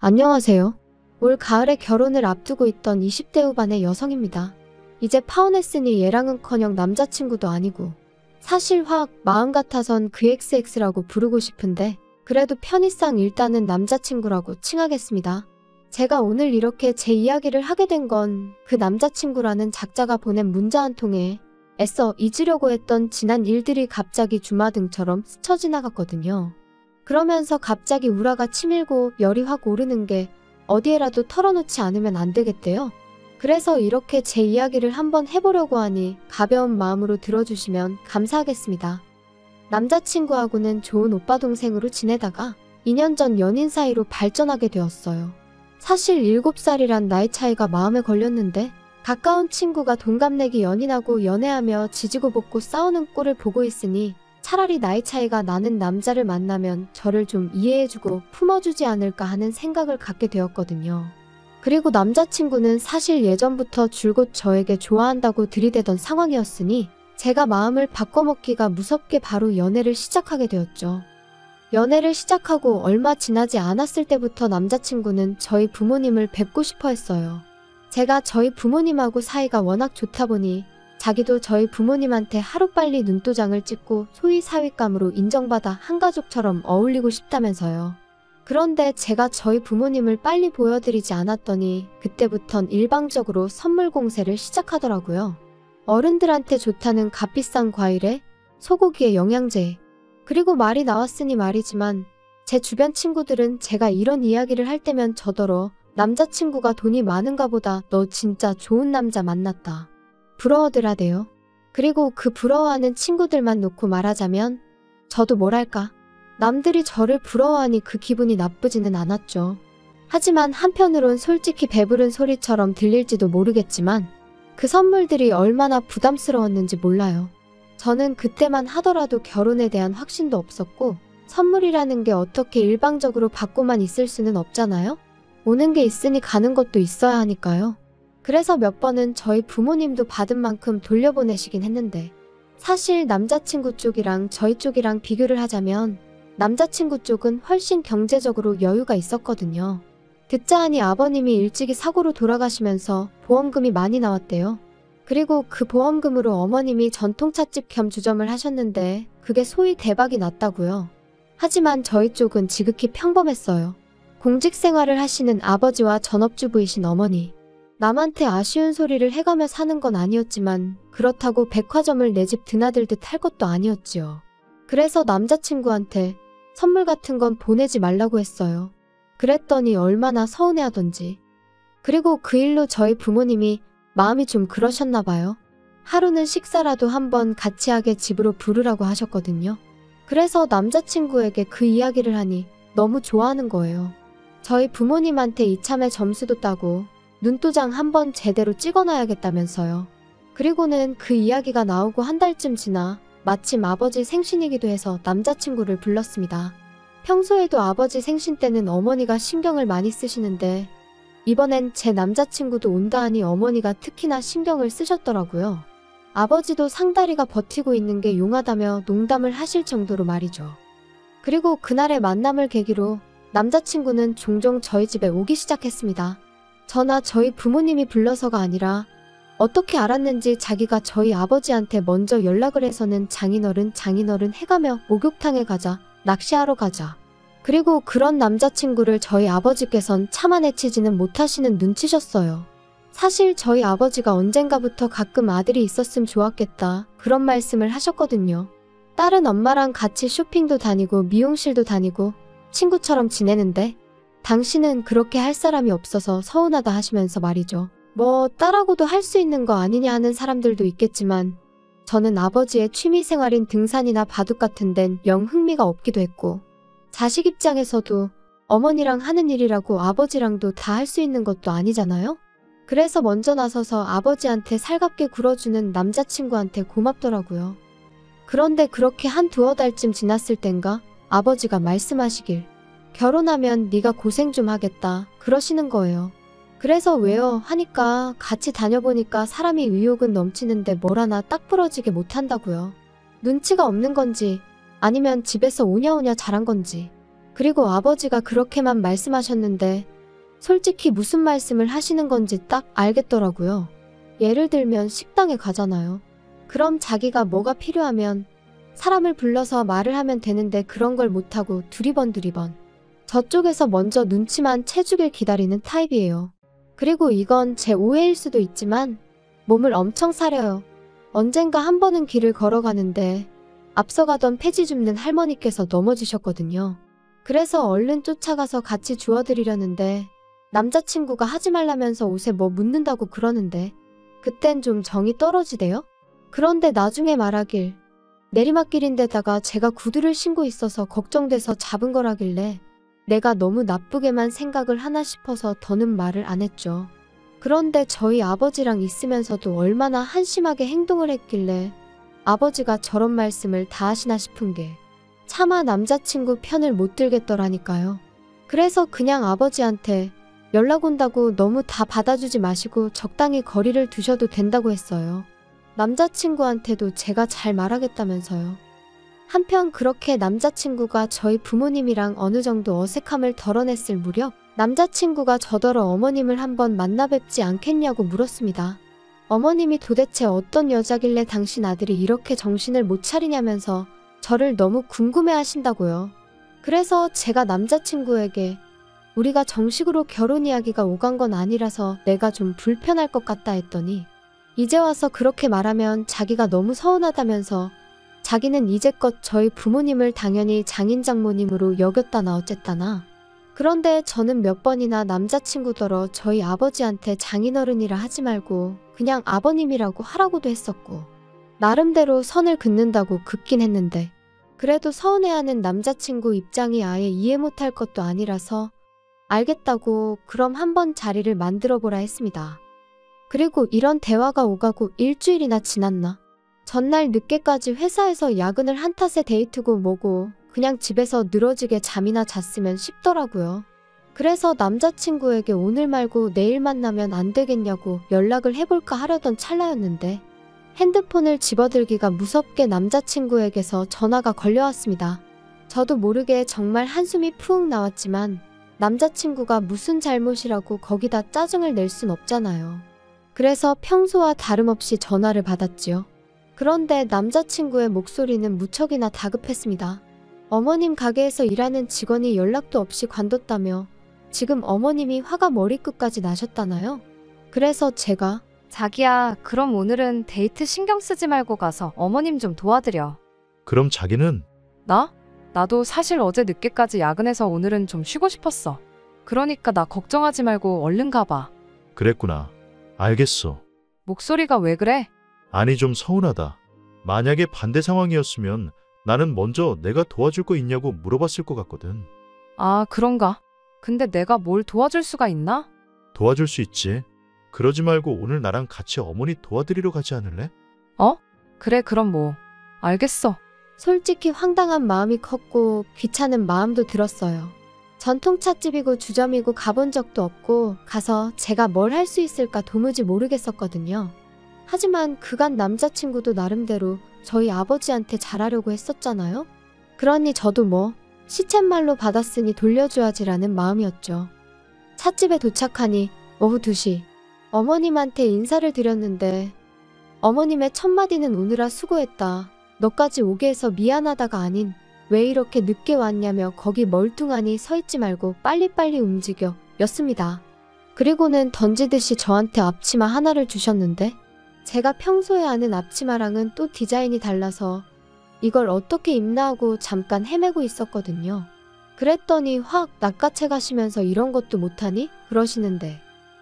안녕하세요. 올 가을에 결혼을 앞두고 있던 20대 후반의 여성입니다. 이제 파혼했으니 얘랑은커녕 남자친구도 아니고 사실 확 마음 같아선 그 XX라고 부르고 싶은데 그래도 편의상 일단은 남자친구라고 칭하겠습니다. 제가 오늘 이렇게 제 이야기를 하게 된 건 그 남자친구라는 작자가 보낸 문자 한 통에 애써 잊으려고 했던 지난 일들이 갑자기 주마등처럼 스쳐 지나갔거든요. 그러면서 갑자기 우라가 치밀고 열이 확 오르는 게 어디에라도 털어놓지 않으면 안 되겠대요. 그래서 이렇게 제 이야기를 한번 해보려고 하니 가벼운 마음으로 들어주시면 감사하겠습니다. 남자친구하고는 좋은 오빠 동생으로 지내다가 2년 전 연인 사이로 발전하게 되었어요. 사실 7살이란 나이 차이가 마음에 걸렸는데 가까운 친구가 동갑내기 연인하고 연애하며 지지고 볶고 싸우는 꼴을 보고 있으니 차라리 나이 차이가 나는 남자를 만나면 저를 좀 이해해주고 품어주지 않을까 하는 생각을 갖게 되었거든요. 그리고 남자친구는 사실 예전부터 줄곧 저에게 좋아한다고 들이대던 상황이었으니 제가 마음을 바꿔먹기가 무섭게 바로 연애를 시작하게 되었죠. 연애를 시작하고 얼마 지나지 않았을 때부터 남자친구는 저희 부모님을 뵙고 싶어 했어요. 제가 저희 부모님하고 사이가 워낙 좋다 보니 자기도 저희 부모님한테 하루빨리 눈도장을 찍고 소위 사윗감으로 인정받아 한가족처럼 어울리고 싶다면서요. 그런데 제가 저희 부모님을 빨리 보여드리지 않았더니 그때부턴 일방적으로 선물 공세를 시작하더라고요. 어른들한테 좋다는 값비싼 과일에 소고기에 영양제, 그리고 말이 나왔으니 말이지만 제 주변 친구들은 제가 이런 이야기를 할 때면 저더러 남자친구가 돈이 많은가 보다 너 진짜 좋은 남자 만났다. 부러워들 하대요. 그리고 그 부러워하는 친구들만 놓고 말하자면 저도 뭐랄까 남들이 저를 부러워하니 그 기분이 나쁘지는 않았죠. 하지만 한편으론 솔직히 배부른 소리처럼 들릴지도 모르겠지만 그 선물들이 얼마나 부담스러웠는지 몰라요. 저는 그때만 하더라도 결혼에 대한 확신도 없었고 선물이라는 게 어떻게 일방적으로 받고만 있을 수는 없잖아요. 오는 게 있으니 가는 것도 있어야 하니까요. 그래서 몇 번은 저희 부모님도 받은 만큼 돌려보내시긴 했는데 사실 남자친구 쪽이랑 저희 쪽이랑 비교를 하자면 남자친구 쪽은 훨씬 경제적으로 여유가 있었거든요. 듣자 하니 아버님이 일찍이 사고로 돌아가시면서 보험금이 많이 나왔대요. 그리고 그 보험금으로 어머님이 전통찻집 겸 주점을 하셨는데 그게 소위 대박이 났다고요. 하지만 저희 쪽은 지극히 평범했어요. 공직 생활을 하시는 아버지와 전업주부이신 어머니. 남한테 아쉬운 소리를 해가며 사는 건 아니었지만 그렇다고 백화점을 내 집 드나들듯 할 것도 아니었지요. 그래서 남자친구한테 선물 같은 건 보내지 말라고 했어요. 그랬더니 얼마나 서운해하던지. 그리고 그 일로 저희 부모님이 마음이 좀 그러셨나 봐요. 하루는 식사라도 한번 같이 하게 집으로 부르라고 하셨거든요. 그래서 남자친구에게 그 이야기를 하니 너무 좋아하는 거예요. 저희 부모님한테 이참에 점수도 따고 눈도장 한번 제대로 찍어놔야겠다면서요. 그리고는 그 이야기가 나오고 한 달쯤 지나 마침 아버지 생신이기도 해서 남자친구를 불렀습니다. 평소에도 아버지 생신 때는 어머니가 신경을 많이 쓰시는데 이번엔 제 남자친구도 온다 하니 어머니가 특히나 신경을 쓰셨더라고요. 아버지도 상다리가 버티고 있는 게 용하다며 농담을 하실 정도로 말이죠. 그리고 그날의 만남을 계기로 남자친구는 종종 저희 집에 오기 시작했습니다. 저나 저희 부모님이 불러서가 아니라 어떻게 알았는지 자기가 저희 아버지한테 먼저 연락을 해서는 장인어른 해가며 목욕탕에 가자, 낚시하러 가자. 그리고 그런 남자친구를 저희 아버지께선 참아내치지는 못하시는 눈치셨어요. 사실 저희 아버지가 언젠가부터 가끔 아들이 있었으면 좋았겠다 그런 말씀을 하셨거든요. 딸은 엄마랑 같이 쇼핑도 다니고 미용실도 다니고 친구처럼 지내는데 당신은 그렇게 할 사람이 없어서 서운하다 하시면서 말이죠. 뭐 딸하고도 할 수 있는 거 아니냐 하는 사람들도 있겠지만 저는 아버지의 취미생활인 등산이나 바둑 같은 데는 영 흥미가 없기도 했고 자식 입장에서도 어머니랑 하는 일이라고 아버지랑도 다 할 수 있는 것도 아니잖아요? 그래서 먼저 나서서 아버지한테 살갑게 굴어주는 남자친구한테 고맙더라고요. 그런데 그렇게 한 두어 달쯤 지났을 땐가 아버지가 말씀하시길 결혼하면 네가 고생 좀 하겠다 그러시는 거예요. 그래서 왜요? 하니까 같이 다녀보니까 사람이 의욕은 넘치는데 뭘 하나 딱 부러지게 못한다고요. 눈치가 없는 건지 아니면 집에서 오냐오냐 자란 건지 그리고 아버지가 그렇게만 말씀하셨는데 솔직히 무슨 말씀을 하시는 건지 딱 알겠더라고요. 예를 들면 식당에 가잖아요. 그럼 자기가 뭐가 필요하면 사람을 불러서 말을 하면 되는데 그런 걸 못하고 두리번 저쪽에서 먼저 눈치만 채주길 기다리는 타입이에요. 그리고 이건 제 오해일 수도 있지만 몸을 엄청 사려요. 언젠가 한 번은 길을 걸어가는데 앞서가던 폐지 줍는 할머니께서 넘어지셨거든요. 그래서 얼른 쫓아가서 같이 주워드리려는데 남자친구가 하지 말라면서 옷에 뭐 묻는다고 그러는데 그땐 좀 정이 떨어지대요. 그런데 나중에 말하길 내리막길인데다가 제가 구두를 신고 있어서 걱정돼서 잡은 거라길래 내가 너무 나쁘게만 생각을 하나 싶어서 더는 말을 안 했죠. 그런데 저희 아버지랑 있으면서도 얼마나 한심하게 행동을 했길래 아버지가 저런 말씀을 다 하시나 싶은 게 차마 남자친구 편을 못 들겠더라니까요. 그래서 그냥 아버지한테 연락 온다고 너무 다 받아주지 마시고 적당히 거리를 두셔도 된다고 했어요. 남자친구한테도 제가 잘 말하겠다면서요. 한편 그렇게 남자친구가 저희 부모님이랑 어느 정도 어색함을 덜어냈을 무렵 남자친구가 저더러 어머님을 한번 만나 뵙지 않겠냐고 물었습니다. 어머님이 도대체 어떤 여자길래 당신 아들이 이렇게 정신을 못 차리냐면서 저를 너무 궁금해 하신다고요. 그래서 제가 남자친구에게 우리가 정식으로 결혼 이야기가 오간 건 아니라서 내가 좀 불편할 것 같다 했더니 이제 와서 그렇게 말하면 자기가 너무 서운하다면서 자기는 이제껏 저희 부모님을 당연히 장인장모님으로 여겼다나 어쨌다나. 그런데 저는 몇 번이나 남자친구더러 저희 아버지한테 장인어른이라 하지 말고 그냥 아버님이라고 하라고도 했었고 나름대로 선을 긋는다고 긋긴 했는데 그래도 서운해하는 남자친구 입장이 아예 이해 못할 것도 아니라서 알겠다고 그럼 한번 자리를 만들어보라 했습니다. 그리고 이런 대화가 오가고 일주일이나 지났나? 전날 늦게까지 회사에서 야근을 한 탓에 데이트고 뭐고 그냥 집에서 늘어지게 잠이나 잤으면 싶더라고요. 그래서 남자친구에게 오늘 말고 내일 만나면 안 되겠냐고 연락을 해볼까 하려던 찰나였는데 핸드폰을 집어들기가 무섭게 남자친구에게서 전화가 걸려왔습니다. 저도 모르게 정말 한숨이 푹 나왔지만 남자친구가 무슨 잘못이라고 거기다 짜증을 낼 순 없잖아요. 그래서 평소와 다름없이 전화를 받았지요. 그런데 남자친구의 목소리는 무척이나 다급했습니다. 어머님 가게에서 일하는 직원이 연락도 없이 관뒀다며 지금 어머님이 화가 머리끝까지 나셨다나요? 그래서 제가 자기야, 그럼 오늘은 데이트 신경 쓰지 말고 가서 어머님 좀 도와드려. 그럼 자기는? 나도 사실 어제 늦게까지 야근해서 오늘은 좀 쉬고 싶었어. 그러니까 나 걱정하지 말고 얼른 가봐. 그랬구나. 알겠어. 목소리가 왜 그래? 아니 좀 서운하다. 만약에 반대 상황이었으면 나는 먼저 내가 도와줄 거 있냐고 물어봤을 것 같거든. 아, 그런가? 근데 내가 뭘 도와줄 수가 있나? 도와줄 수 있지. 그러지 말고 오늘 나랑 같이 어머니 도와드리러 가지 않을래? 그래, 그럼 뭐. 알겠어. 솔직히 황당한 마음이 컸고 귀찮은 마음도 들었어요. 전통찻집이고 주점이고 가본 적도 없고 가서 제가 뭘 할 수 있을까 도무지 모르겠었거든요. 하지만 그간 남자친구도 나름대로 저희 아버지한테 잘하려고 했었잖아요. 그러니 저도 뭐 시쳇말로 받았으니 돌려줘야지라는 마음이었죠. 찻집에 도착하니 오후 2시 어머님한테 인사를 드렸는데 어머님의 첫마디는 오느라 수고했다. 너까지 오게 해서 미안하다가 아닌 왜 이렇게 늦게 왔냐며 거기 멀뚱하니 서있지 말고 빨리빨리 움직여 였습니다. 그리고는 던지듯이 저한테 앞치마 하나를 주셨는데 제가 평소에 아는 앞치마랑은 또 디자인이 달라서 이걸 어떻게 입나 하고 잠깐 헤매고 있었거든요. 그랬더니 확 낚아채 가시면서 이런 것도 못하니? 그러시는데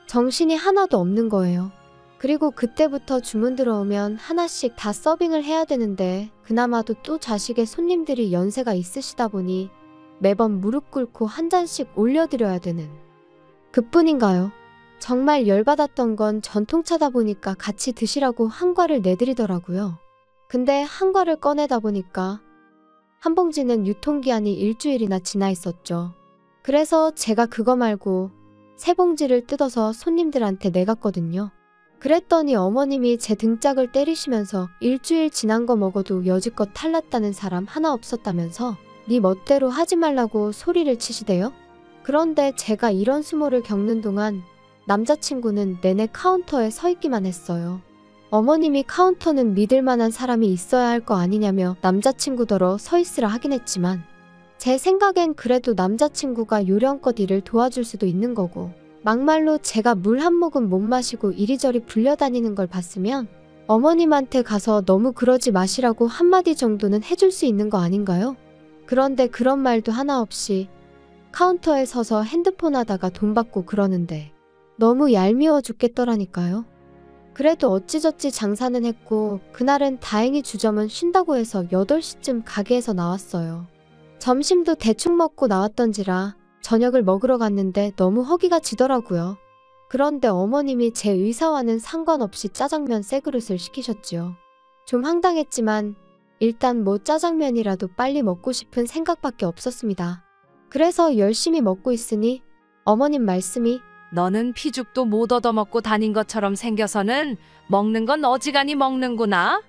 정신이 하나도 없는 거예요. 그리고 그때부터 주문 들어오면 하나씩 다 서빙을 해야 되는데 그나마도 또 자식의 손님들이 연세가 있으시다 보니 매번 무릎 꿇고 한 잔씩 올려드려야 되는 그뿐인가요? 정말 열받았던 건 전통차다 보니까 같이 드시라고 한 과를 내드리더라고요. 근데 한 과를 꺼내다 보니까 한 봉지는 유통기한이 일주일이나 지나 있었죠. 그래서 제가 그거 말고 3봉지를 뜯어서 손님들한테 내갔거든요. 그랬더니 어머님이 제 등짝을 때리시면서 일주일 지난 거 먹어도 여지껏 탈났다는 사람 하나 없었다면서 네 멋대로 하지 말라고 소리를 치시대요. 그런데 제가 이런 수모를 겪는 동안 남자친구는 내내 카운터에 서 있기만 했어요. 어머님이 카운터는 믿을 만한 사람이 있어야 할 거 아니냐며 남자친구더러 서 있으라 하긴 했지만 제 생각엔 그래도 남자친구가 요령껏 일을 도와줄 수도 있는 거고 막말로 제가 물 한 모금 못 마시고 이리저리 불려다니는 걸 봤으면 어머님한테 가서 너무 그러지 마시라고 한마디 정도는 해줄 수 있는 거 아닌가요? 그런데 그런 말도 하나 없이 카운터에 서서 핸드폰 하다가 돈 받고 그러는데 너무 얄미워 죽겠더라니까요. 그래도 어찌저찌 장사는 했고 그날은 다행히 주점은 쉰다고 해서 8시쯤 가게에서 나왔어요. 점심도 대충 먹고 나왔던지라 저녁을 먹으러 갔는데 너무 허기가 지더라고요. 그런데 어머님이 제 의사와는 상관없이 짜장면 세 그릇을 시키셨지요. 좀 황당했지만 일단 뭐 짜장면이라도 빨리 먹고 싶은 생각밖에 없었습니다. 그래서 열심히 먹고 있으니 어머님 말씀이 너는 피죽도 못 얻어먹고 다닌 것처럼 생겨서는 먹는 건 어지간히 먹는구나.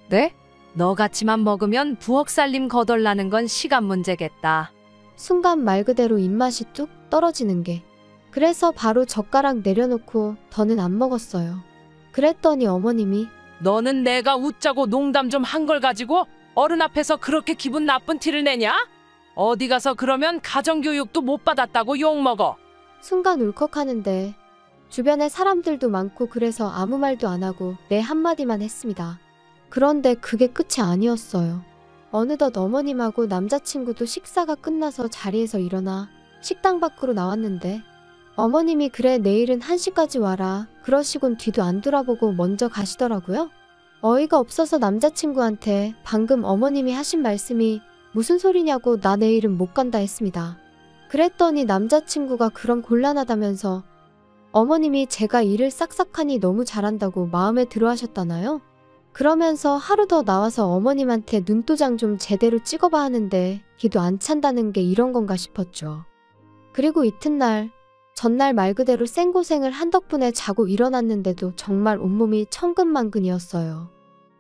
네? 너같이만 먹으면 부엌 살림 거덜나는 건 시간 문제겠다. 순간 말 그대로 입맛이 뚝 떨어지는 게 그래서 바로 젓가락 내려놓고 더는 안 먹었어요. 그랬더니 어머님이 너는 내가 웃자고 농담 좀 한 걸 가지고 어른 앞에서 그렇게 기분 나쁜 티를 내냐? 어디 가서 그러면 가정교육도 못 받았다고 욕먹어. 순간 울컥하는데 주변에 사람들도 많고 그래서 아무 말도 안 하고 네 한마디만 했습니다. 그런데 그게 끝이 아니었어요. 어느덧 어머님하고 남자친구도 식사가 끝나서 자리에서 일어나 식당 밖으로 나왔는데 어머님이 그래 내일은 1시까지 와라 그러시곤 뒤도 안 돌아보고 먼저 가시더라고요. 어이가 없어서 남자친구한테 방금 어머님이 하신 말씀이 무슨 소리냐고 나 내일은 못 간다 했습니다. 그랬더니 남자친구가 그럼 곤란하다면서 어머님이 제가 일을 싹싹하니 너무 잘한다고 마음에 들어 하셨다나요? 그러면서 하루 더 나와서 어머님한테 눈도장 좀 제대로 찍어봐 하는데 기도 안 찬다는 게 이런 건가 싶었죠. 그리고 이튿날 전날 말 그대로 생고생을 한 덕분에 자고 일어났는데도 정말 온몸이 천근만근이었어요.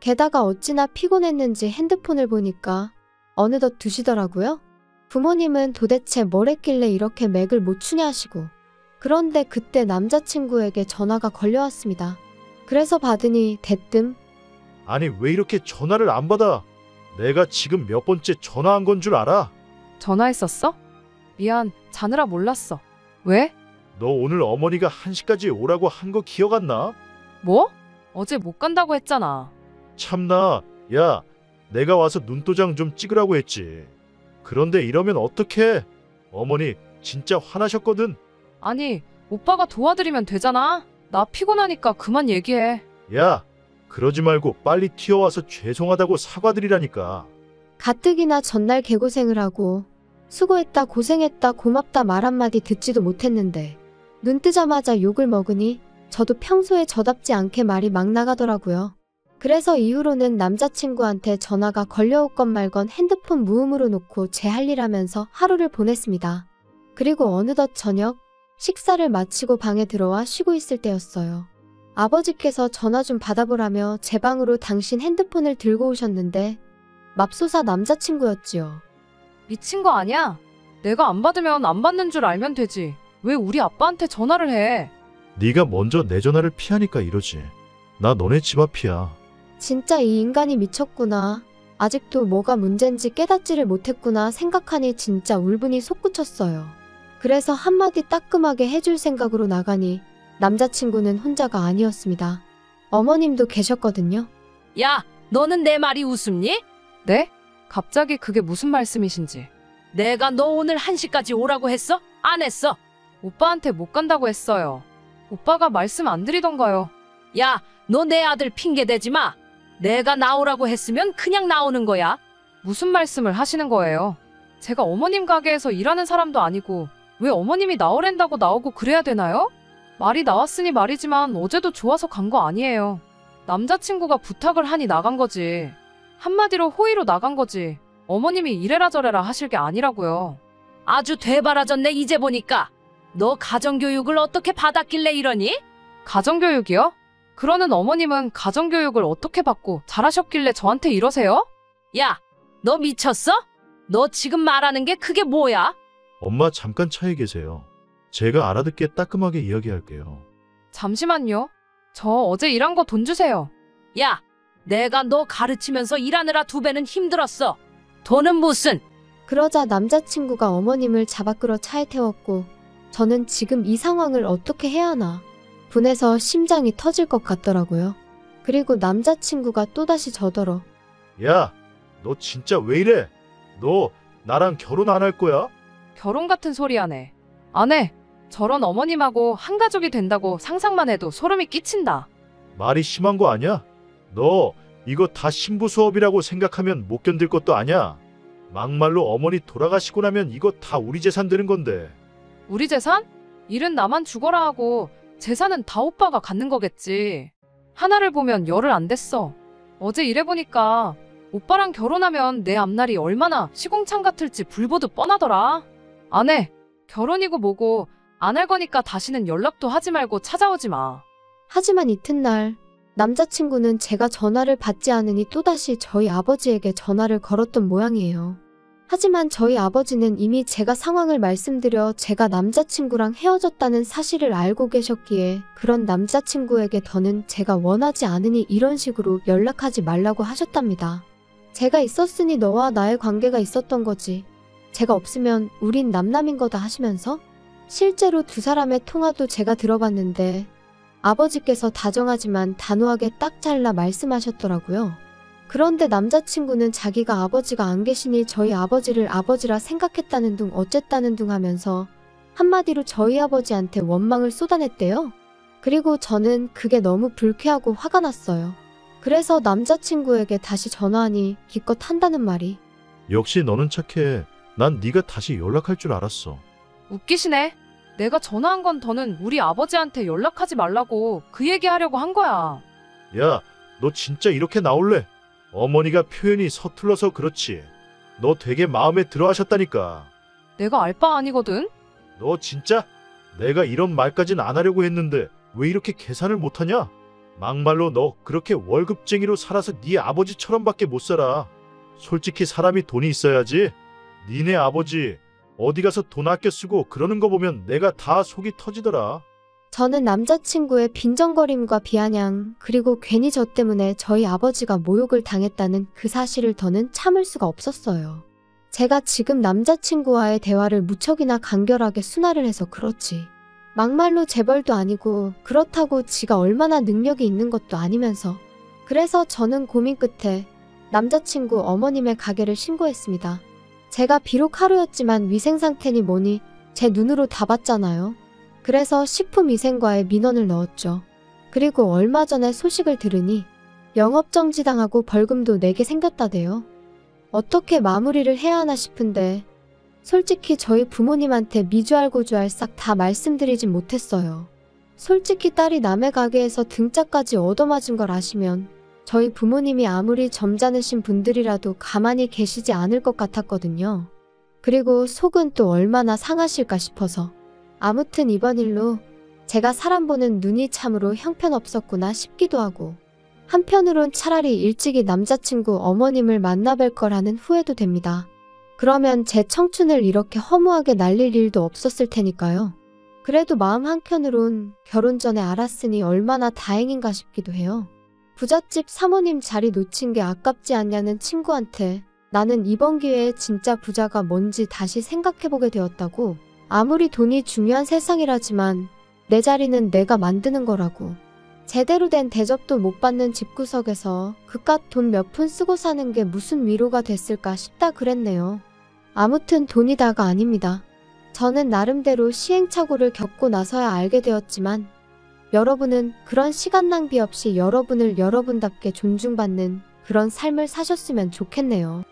게다가 어찌나 피곤했는지 핸드폰을 보니까 어느덧 2시더라고요. 부모님은 도대체 뭘 했길래 이렇게 맥을 못 추냐 하시고 그런데 그때 남자친구에게 전화가 걸려왔습니다. 그래서 받으니 대뜸 아니 왜 이렇게 전화를 안 받아? 내가 지금 몇 번째 전화한 건 줄 알아? 전화했었어? 미안, 자느라 몰랐어. 왜? 너 오늘 어머니가 1시까지 오라고 한 거 기억 안 나? 뭐? 어제 못 간다고 했잖아. 참나, 야, 내가 와서 눈도장 좀 찍으라고 했지. 그런데 이러면 어떡해? 어머니 진짜 화나셨거든. 아니, 오빠가 도와드리면 되잖아. 나 피곤하니까 그만 얘기해. 야, 그러지 말고 빨리 튀어와서 죄송하다고 사과드리라니까. 가뜩이나 전날 개고생을 하고 수고했다 고생했다 고맙다 말 한마디 듣지도 못했는데 눈 뜨자마자 욕을 먹으니 저도 평소에 저답지 않게 말이 막 나가더라고요. 그래서 이후로는 남자친구한테 전화가 걸려올건 말건 핸드폰 무음으로 놓고 제 할 일 하면서 하루를 보냈습니다. 그리고 어느덧 저녁 식사를 마치고 방에 들어와 쉬고 있을 때였어요. 아버지께서 전화 좀 받아보라며 제 방으로 당신 핸드폰을 들고 오셨는데 맙소사 남자친구였지요. 미친 거 아니야? 내가 안 받으면 안 받는 줄 알면 되지. 왜 우리 아빠한테 전화를 해? 네가 먼저 내 전화를 피하니까 이러지. 나 너네 집 앞이야. 진짜 이 인간이 미쳤구나. 아직도 뭐가 문제인지 깨닫지를 못했구나 생각하니 진짜 울분이 솟구쳤어요. 그래서 한마디 따끔하게 해줄 생각으로 나가니 남자친구는 혼자가 아니었습니다. 어머님도 계셨거든요. 야, 너는 내 말이 웃음니? 네? 갑자기 그게 무슨 말씀이신지. 내가 너 오늘 1시까지 오라고 했어? 안 했어? 오빠한테 못 간다고 했어요. 오빠가 말씀 안 드리던가요. 야, 너 내 아들 핑계 대지 마. 내가 나오라고 했으면 그냥 나오는 거야. 무슨 말씀을 하시는 거예요? 제가 어머님 가게에서 일하는 사람도 아니고 왜 어머님이 나오랜다고 나오고 그래야 되나요? 말이 나왔으니 말이지만 어제도 좋아서 간 거 아니에요. 남자친구가 부탁을 하니 나간 거지. 한마디로 호의로 나간 거지. 어머님이 이래라 저래라 하실 게 아니라고요. 아주 되바라졌네 이제 보니까. 너 가정교육을 어떻게 받았길래 이러니? 가정교육이요? 그러는 어머님은 가정교육을 어떻게 받고 잘하셨길래 저한테 이러세요? 야, 너 미쳤어? 너 지금 말하는 게 그게 뭐야? 엄마 잠깐 차에 계세요. 제가 알아듣게 따끔하게 이야기할게요. 잠시만요. 저 어제 일한 거 돈 주세요. 야, 내가 너 가르치면서 일하느라 2배는 힘들었어. 돈은 무슨? 그러자 남자친구가 어머님을 잡아 끌어 차에 태웠고 저는 지금 이 상황을 어떻게 해야 하나 분해서 심장이 터질 것 같더라고요. 그리고 남자친구가 또다시 저더러 야, 너 진짜 왜 이래? 너 나랑 결혼 안 할 거야? 결혼 같은 소리 하네. 안 해. 저런 어머님하고 한 가족이 된다고 상상만 해도 소름이 끼친다. 말이 심한 거 아니야? 너 이거 다 신부 수업이라고 생각하면 못 견딜 것도 아니야. 막말로 어머니 돌아가시고 나면 이거 다 우리 재산 되는 건데. 우리 재산? 일은 나만 죽어라 하고 재산은 다 오빠가 갖는 거겠지. 하나를 보면 열흘 안 됐어. 어제 일해보니까 오빠랑 결혼하면 내 앞날이 얼마나 시궁창 같을지 불보듯 뻔하더라. 안 해. 결혼이고 뭐고 안 할 거니까 다시는 연락도 하지 말고 찾아오지 마. 하지만 이튿날 남자친구는 제가 전화를 받지 않으니 또다시 저희 아버지에게 전화를 걸었던 모양이에요. 하지만 저희 아버지는 이미 제가 상황을 말씀드려 제가 남자친구랑 헤어졌다는 사실을 알고 계셨기에 그런 남자친구에게 더는 제가 원하지 않으니 이런 식으로 연락하지 말라고 하셨답니다. 제가 있었으니 너와 나의 관계가 있었던 거지. 제가 없으면 우린 남남인 거다 하시면서 실제로 두 사람의 통화도 제가 들어봤는데 아버지께서 다정하지만 단호하게 딱 잘라 말씀하셨더라고요. 그런데 남자친구는 자기가 아버지가 안 계시니 저희 아버지를 아버지라 생각했다는 둥 어쨌다는 둥 하면서 한마디로 저희 아버지한테 원망을 쏟아냈대요. 그리고 저는 그게 너무 불쾌하고 화가 났어요. 그래서 남자친구에게 다시 전화하니 기껏 한다는 말이 역시 너는 착해. 난 네가 다시 연락할 줄 알았어. 웃기시네. 내가 전화한 건 더는 우리 아버지한테 연락하지 말라고 그 얘기하려고 한 거야. 야, 너 진짜 이렇게 나올래? 어머니가 표현이 서툴러서 그렇지. 너 되게 마음에 들어 하셨다니까. 내가 알 바 아니거든. 너 진짜? 내가 이런 말까진 안 하려고 했는데 왜 이렇게 계산을 못하냐? 막말로 너 그렇게 월급쟁이로 살아서 네 아버지처럼밖에 못 살아. 솔직히 사람이 돈이 있어야지. 니네 아버지 어디 가서 돈 아껴 쓰고 그러는 거 보면 내가 다 속이 터지더라. 저는 남자친구의 빈정거림과 비아냥 그리고 괜히 저 때문에 저희 아버지가 모욕을 당했다는 그 사실을 더는 참을 수가 없었어요. 제가 지금 남자친구와의 대화를 무척이나 간결하게 순화를 해서 그렇지. 막말로 재벌도 아니고 그렇다고 지가 얼마나 능력이 있는 것도 아니면서. 그래서 저는 고민 끝에 남자친구 어머님의 가게를 신고했습니다. 제가 비록 하루였지만 위생상태니 뭐니 제 눈으로 다 봤잖아요. 그래서 식품위생과에 민원을 넣었죠. 그리고 얼마 전에 소식을 들으니 영업정지당하고 벌금도 내게 생겼다대요. 어떻게 마무리를 해야 하나 싶은데 솔직히 저희 부모님한테 미주알고주알 싹 다 말씀드리진 못했어요. 솔직히 딸이 남의 가게에서 등짝까지 얻어맞은 걸 아시면 저희 부모님이 아무리 점잖으신 분들이라도 가만히 계시지 않을 것 같았거든요. 그리고 속은 또 얼마나 상하실까 싶어서. 아무튼 이번 일로 제가 사람 보는 눈이 참으로 형편없었구나 싶기도 하고 한편으론 차라리 일찍이 남자친구 어머님을 만나뵐 거라는 후회도 됩니다. 그러면 제 청춘을 이렇게 허무하게 날릴 일도 없었을 테니까요. 그래도 마음 한켠으론 결혼 전에 알았으니 얼마나 다행인가 싶기도 해요. 부잣집 사모님 자리 놓친 게 아깝지 않냐는 친구한테 나는 이번 기회에 진짜 부자가 뭔지 다시 생각해보게 되었다고. 아무리 돈이 중요한 세상이라지만 내 자리는 내가 만드는 거라고. 제대로 된 대접도 못 받는 집구석에서 그깟 돈 몇 푼 쓰고 사는 게 무슨 위로가 됐을까 싶다 그랬네요. 아무튼 돈이 다가 아닙니다. 저는 나름대로 시행착오를 겪고 나서야 알게 되었지만 여러분은 그런 시간 낭비 없이 여러분을 여러분답게 존중받는 그런 삶을 사셨으면 좋겠네요.